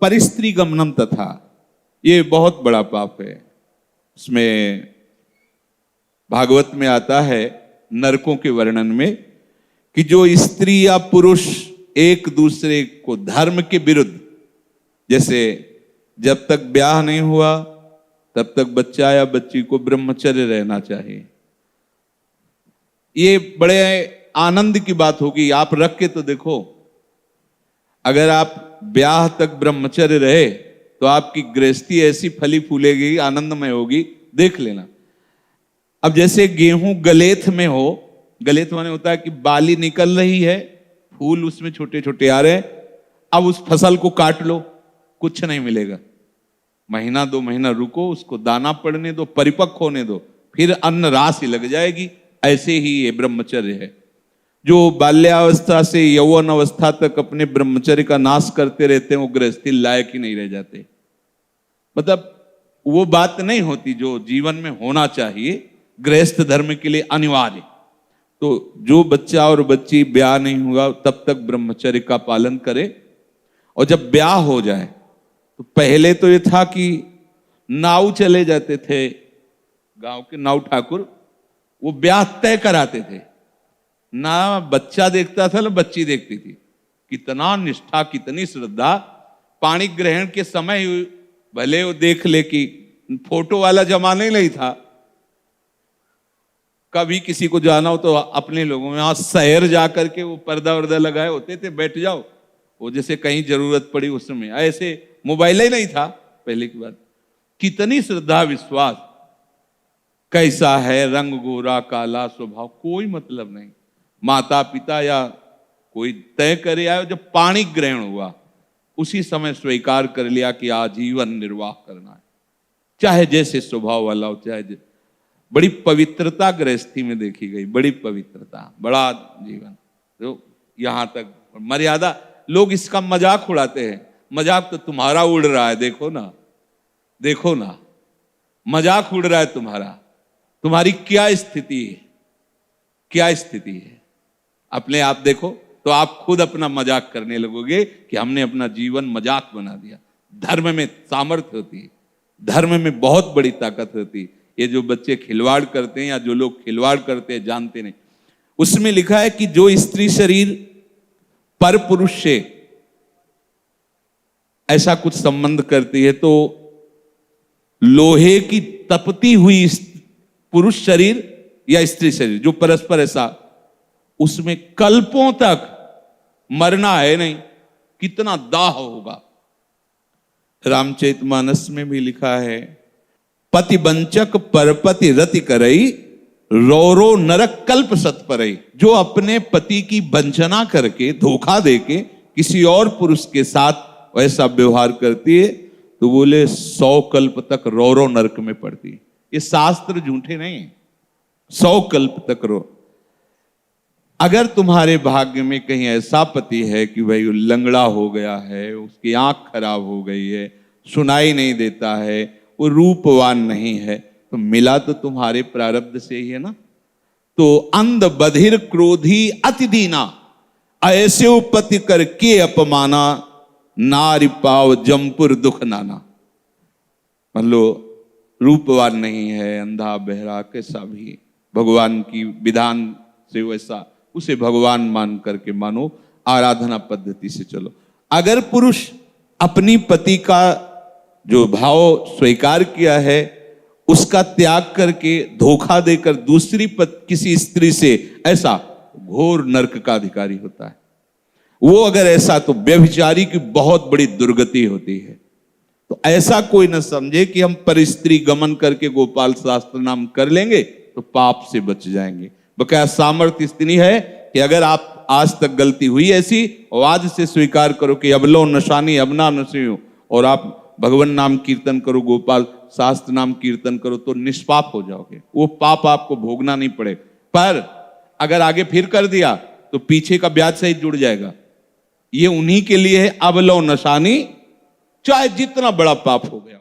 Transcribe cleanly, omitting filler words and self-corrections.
परिस्त्री गमनम तथा, ये बहुत बड़ा पाप है। इसमें भागवत में आता है नरकों के वर्णन में कि जो स्त्री या पुरुष एक दूसरे को धर्म के विरुद्ध, जैसे जब तक ब्याह नहीं हुआ तब तक बच्चा या बच्ची को ब्रह्मचर्य रहना चाहिए। ये बड़े आनंद की बात होगी, आप रख के तो देखो। अगर आप ब्याह तक ब्रह्मचर्य रहे तो आपकी गृहस्थी ऐसी फली फूलेगी, आनंदमय होगी, देख लेना। अब जैसे गेहूं गलेथ में हो, गलेथ माने होता है कि बाली निकल रही है, फूल उसमें छोटे छोटे आ रहे हैं, अब उस फसल को काट लो, कुछ नहीं मिलेगा। महीना 2 महीना रुको, उसको दाना पड़ने दो, परिपक्व होने दो, फिर अन्न राशि लग जाएगी। ऐसे ही ये ब्रह्मचर्य है। जो बाल्यावस्था से यौवन अवस्था तक अपने ब्रह्मचर्य का नाश करते रहते हैं, वो गृहस्थी लायक ही नहीं रह जाते। मतलब वो बात नहीं होती जो जीवन में होना चाहिए, गृहस्थ धर्म के लिए अनिवार्य। तो जो बच्चा और बच्ची ब्याह नहीं हुआ तब तक ब्रह्मचर्य का पालन करे, और जब ब्याह हो जाए तो पहले तो ये था कि नाऊ चले जाते थे, गांव के नाऊ ठाकुर, वो ब्याह तय कराते थे। ना बच्चा देखता था ना बच्ची देखती थी। कितना निष्ठा, कितनी श्रद्धा। पाणी ग्रहण के समय भले वो देख ले कि फोटो वाला जमाना ही नहीं था, कभी किसी को जाना हो तो अपने लोगों में, शहर जाकर के वो पर्दा वर्दा लगाए होते थे, बैठ जाओ, वो जैसे कहीं जरूरत पड़ी उस समय। ऐसे मोबाइल ही नहीं था पहले की बात। कितनी श्रद्धा, विश्वास। कैसा है, रंग गोरा काला, स्वभाव, कोई मतलब नहीं। माता पिता या कोई तय करे आयो। जब पाणी ग्रहण हुआ उसी समय स्वीकार कर लिया कि आजीवन निर्वाह करना है, चाहे जैसे स्वभाव वाला हो, चाहे बड़ी पवित्रता गृहस्थी में देखी गई, बड़ी पवित्रता, बड़ा जीवन। तो यहां तक मर्यादा। लोग इसका मजाक उड़ाते हैं। मजाक तो तुम्हारा उड़ रहा है, देखो ना, देखो ना, मजाक उड़ रहा है तुम्हारा। तुम्हारी क्या स्थिति है, क्या स्थिति है, अपने आप देखो तो आप खुद अपना मजाक करने लगोगे कि हमने अपना जीवन मजाक बना दिया। धर्म में सामर्थ्य होती है, धर्म में बहुत बड़ी ताकत होती है। ये जो बच्चे खिलवाड़ करते हैं या जो लोग खिलवाड़ करते हैं जानते नहीं। उसमें लिखा है कि जो स्त्री शरीर पर पुरुष से ऐसा कुछ संबंध करती है तो लोहे की तपती हुई पुरुष शरीर या स्त्री शरीर जो परस्पर ऐसा, उसमें कल्पों तक मरना है नहीं। कितना दाह होगा। रामचरितमानस में भी लिखा है, पति वंचक परपति रति करई, रौरो नरक कल्प सतपरई। जो अपने पति की वंचना करके, धोखा देके किसी और पुरुष के साथ वैसा व्यवहार करती है तो बोले 100 कल्प तक रौरो नरक में पड़ती है। ये शास्त्र झूठे नहीं है। 100 कल्प तक रो। अगर तुम्हारे भाग्य में कहीं ऐसा पति है कि भाई लंगड़ा हो गया है, उसकी आंख खराब हो गई है, सुनाई नहीं देता है, वो रूपवान नहीं है, तो मिला तो तुम्हारे प्रारब्ध से ही है ना। तो अंध बधिर क्रोधी अति दीना, ऐसे उपति करके अपमाना, नारी पाव जमपुर दुख नाना। मान लो रूपवान नहीं है, अंधा बहरा, कैसा भी भगवान की विधान से वैसा, उसे भगवान मान करके मानो, आराधना पद्धति से चलो। अगर पुरुष अपनी पति का जो भाव स्वीकार किया है उसका त्याग करके धोखा देकर दूसरी किसी स्त्री से, ऐसा घोर नरक का अधिकारी होता है वो। अगर ऐसा तो व्यभिचारी की बहुत बड़ी दुर्गति होती है। तो ऐसा कोई न समझे कि हम परिस्त्री गमन करके गोपाल शास्त्र नाम कर लेंगे तो पाप से बच जाएंगे। बकाया सामर्थ्य इतनी है कि अगर आप आज तक गलती हुई ऐसी और आज से स्वीकार करो कि अबलो नशानी अबना नसियो, और आप भगवान नाम कीर्तन करो, गोपाल शास्त्र नाम कीर्तन करो, तो निष्पाप हो जाओगे। वो पाप आपको भोगना नहीं पड़े। पर अगर आगे फिर कर दिया तो पीछे का ब्याज सहित जुड़ जाएगा। ये उन्हीं के लिए है, अबलो नशानी, चाहे जितना बड़ा पाप हो गया।